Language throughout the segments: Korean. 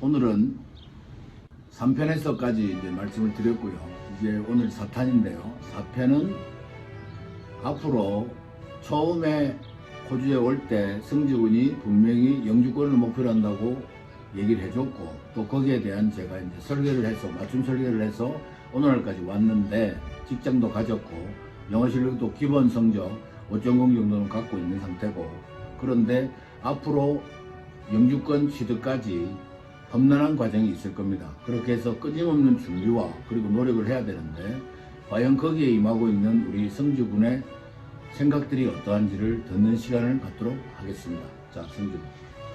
오늘은 3편에서까지 이제 말씀을 드렸고요. 이제 오늘 4탄인데요. 4편은 앞으로 처음에 호주에 올 때 성지군이 분명히 영주권을 목표로 한다고 얘기를 해줬고, 또 거기에 대한 제가 이제 설계를 해서 맞춤 설계를 해서 오늘날까지 왔는데, 직장도 가졌고 영어 실력도 기본 성적 5.0 정도는 갖고 있는 상태고, 그런데 앞으로 영주권 취득까지 험난한 과정이 있을 겁니다. 그렇게 해서 끊임없는 준비와 그리고 노력을 해야 되는데, 과연 거기에 임하고 있는 우리 성주군의 생각들이 어떠한지를 듣는 시간을 갖도록 하겠습니다. 자, 성주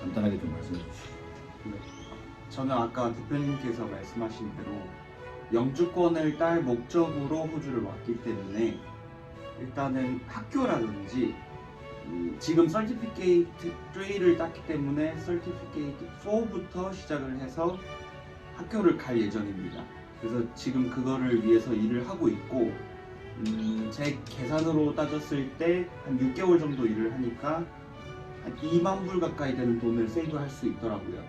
간단하게 좀 말씀해 주시죠. 네. 저는 아까 대표님께서 말씀하신 대로 영주권을 딸 목적으로 호주를 왔기 때문에 일단은 학교라든지 지금 서티피케이트 3를 땄기 때문에 서티피케이트 4부터 시작을 해서 학교를 갈 예정입니다. 그래서 지금 그거를 위해서 일을 하고 있고, 제 계산으로 따졌을 때 한 6개월 정도 일을 하니까 한 2만 불 가까이 되는 돈을 세이브할 수 있더라고요.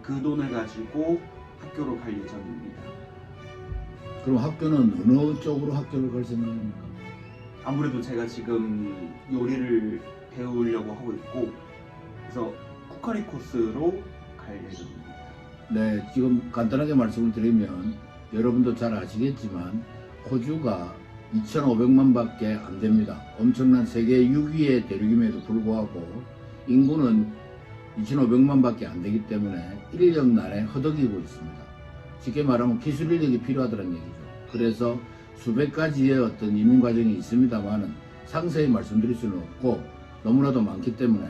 그 돈을 가지고 학교로 갈 예정입니다. 그럼 학교는 어느 쪽으로 학교를 갈 생각입니까? 아무래도 제가 지금 요리를 배우려고 하고 있고, 그래서 쿠커리 코스로 갈 예정입니다. 네, 지금 간단하게 말씀을 드리면 여러분도 잘 아시겠지만 호주가 2,500만 밖에 안 됩니다. 엄청난 세계 6위의 대륙임에도 불구하고 인구는 2,500만 밖에 안 되기 때문에 인력난에 허덕이고 있습니다. 쉽게 말하면 기술 인력이 필요하다는 얘기죠. 그래서 수백 가지의 어떤 이민 과정이 있습니다만은 상세히 말씀드릴 수는 없고 너무나도 많기 때문에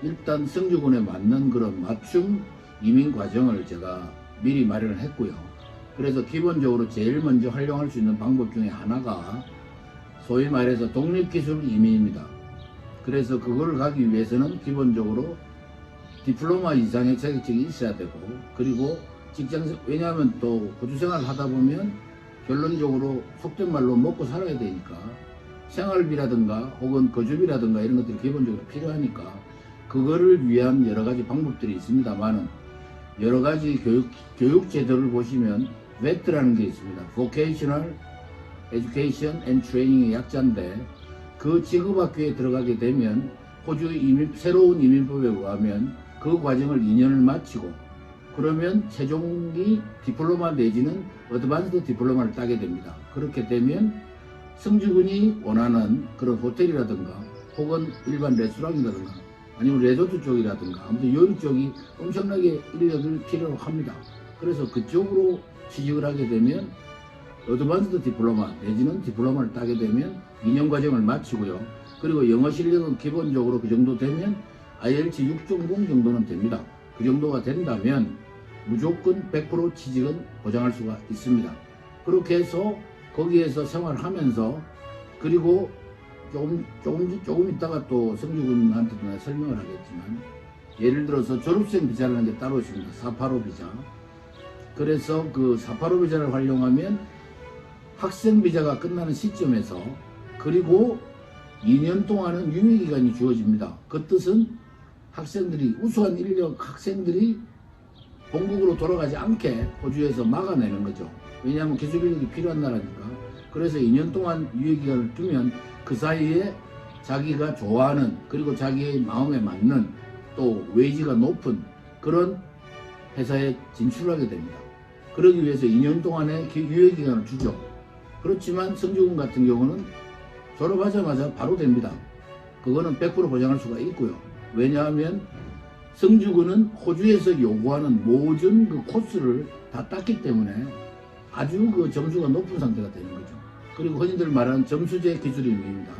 일단 성주군에 맞는 그런 맞춤 이민 과정을 제가 미리 마련을 했고요. 그래서 기본적으로 제일 먼저 활용할 수 있는 방법 중에 하나가 소위 말해서 독립기술 이민입니다. 그래서 그걸 가기 위해서는 기본적으로 디플로마 이상의 자격증이 있어야 되고, 그리고 왜냐하면 또 호주 생활을 하다 보면 결론적으로 속된 말로 먹고 살아야 되니까 생활비라든가 혹은 거주비라든가 이런 것들이 기본적으로 필요하니까 그거를 위한 여러 가지 방법들이 있습니다만은, 여러 가지 교육 제도를 보시면 VET라는 게 있습니다. Vocational Education and Training의 약자인데, 그 직업학교에 들어가게 되면 호주 새로운 이민법에 의하면 그 과정을 2년을 마치고, 그러면 최종이 디플로마 내지는 어드밴스드 디플로마를 따게 됩니다. 그렇게 되면 성주군이 원하는 그런 호텔이라든가 혹은 일반 레스토랑이라든가 아니면 레조트 쪽이라든가 아무튼 요리 쪽이 엄청나게 인력을 필요로 합니다. 그래서 그쪽으로 취직을 하게 되면 어드밴스드 디플로마 내지는 디플로마를 따게 되면 2년 과정을 마치고요. 그리고 영어 실력은 기본적으로 그 정도 되면 IELTS 6.0 정도는 됩니다. 그 정도가 된다면 무조건 100% 취직은 보장할 수가 있습니다. 그렇게 해서 거기에서 생활하면서, 그리고 조금 있다가 또 성주군한테도 내가 설명을 하겠지만, 예를 들어서 졸업생 비자라는 게 따로 있습니다. 485 비자. 그래서 그 485 비자를 활용하면 학생 비자가 끝나는 시점에서, 그리고 2년 동안은 유예기간이 주어집니다. 그 뜻은 우수한 인력 학생들이 본국으로 돌아가지 않게 호주에서 막아내는 거죠. 왜냐하면 기술 인력이 필요한 나라니까. 그래서 2년 동안 유예기간을 두면 그 사이에 자기가 좋아하는, 그리고 자기의 마음에 맞는, 또 웨이지가 높은 그런 회사에 진출하게 됩니다. 그러기 위해서 2년 동안의 유예기간을 주죠. 그렇지만 성주군 같은 경우는 졸업하자마자 바로 됩니다. 그거는 100% 보장할 수가 있고요. 왜냐하면 성주군은 호주에서 요구하는 모든 그 코스를 다 땄기 때문에 아주 그 점수가 높은 상태가 되는 거죠. 그리고 흔히들 말하는 점수제 기술임입니다.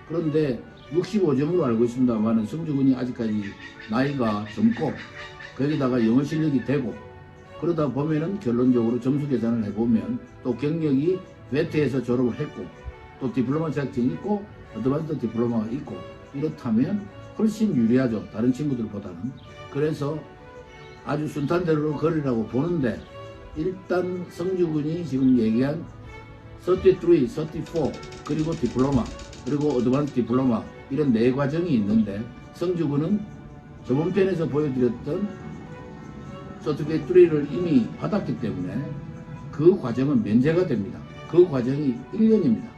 그런데 65점으로 알고 있습니다만 성주군이 아직까지 나이가 젊고 거기다가 영어 실력이 되고, 그러다 보면은 결론적으로 점수 계산을 해보면 또 경력이 VET에서 졸업을 했고 또 디플로마 자격증이 있고 어드밴스드 디플로마가 있고, 이렇다면 훨씬 유리하죠, 다른 친구들보다는. 그래서 아주 순탄대로 걸으라고 보는데, 일단 성주군이 지금 얘기한 33, 34 그리고 디플로마 그리고 어드밴스 디플로마 이런 네 과정이 있는데, 성주군은 저번 편에서 보여드렸던 서티피케이트 3를 이미 받았기 때문에 그 과정은 면제가 됩니다. 그 과정이 1년입니다.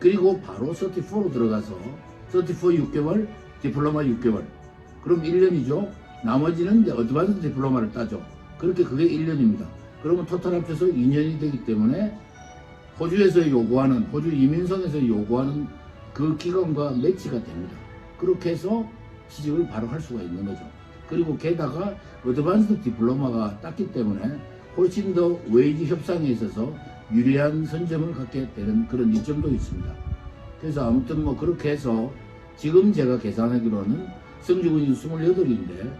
그리고 바로 서티4로 들어가서 서티4 6개월, 디플로마 6개월. 그럼 1년이죠. 나머지는 이제 어드밴스 디플로마를 따죠. 그렇게 그게 1년입니다. 그러면 토탈 합쳐서 2년이 되기 때문에 호주에서 요구하는, 호주 이민성에서 요구하는 그 기간과 매치가 됩니다. 그렇게 해서 취직을 바로 할 수가 있는 거죠. 그리고 게다가 어드밴스 디플로마가 땄기 때문에 훨씬 더 웨이지 협상에 있어서 유리한 선점을 갖게 되는 그런 이점도 있습니다. 그래서 아무튼 뭐 그렇게 해서 지금 제가 계산하기로는 성주군이 28인데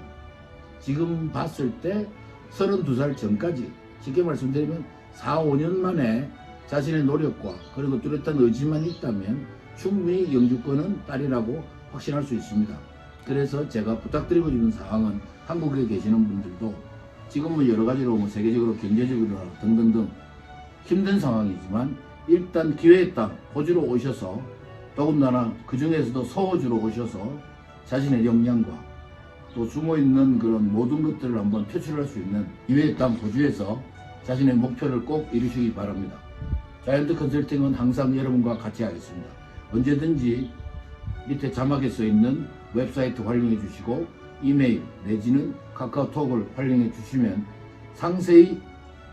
지금 봤을 때 32살 전까지 쉽게 말씀드리면 4, 5년 만에 자신의 노력과 그리고 뚜렷한 의지만 있다면 충분히 영주권은 딸이라고 확신할 수 있습니다. 그래서 제가 부탁드리고 싶은 사항은 한국에 계시는 분들도 지금 뭐 여러 가지로 뭐 세계적으로 경제적으로 등등등 힘든 상황이지만 일단 기회의 땅 호주로 오셔서 더군다나 그 중에서도 서호주로 오셔서 자신의 역량과 또 숨어있는 그런 모든 것들을 한번 표출할 수 있는 기회의 땅 호주에서 자신의 목표를 꼭 이루시기 바랍니다. 자이언트 컨설팅은 항상 여러분과 같이 하겠습니다. 언제든지 밑에 자막에 써 있는 웹사이트 활용해 주시고 이메일 내지는 카카오톡을 활용해 주시면 상세히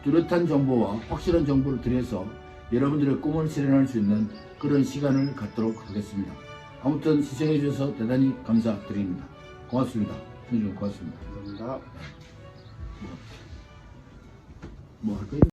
뚜렷한 정보와 확실한 정보를 드려서 여러분들의 꿈을 실현할 수 있는 그런 시간을 갖도록 하겠습니다. 아무튼 시청해 주셔서 대단히 감사드립니다. 고맙습니다. 선생님 고맙습니다. 감사합니다. 뭐 할 거예요?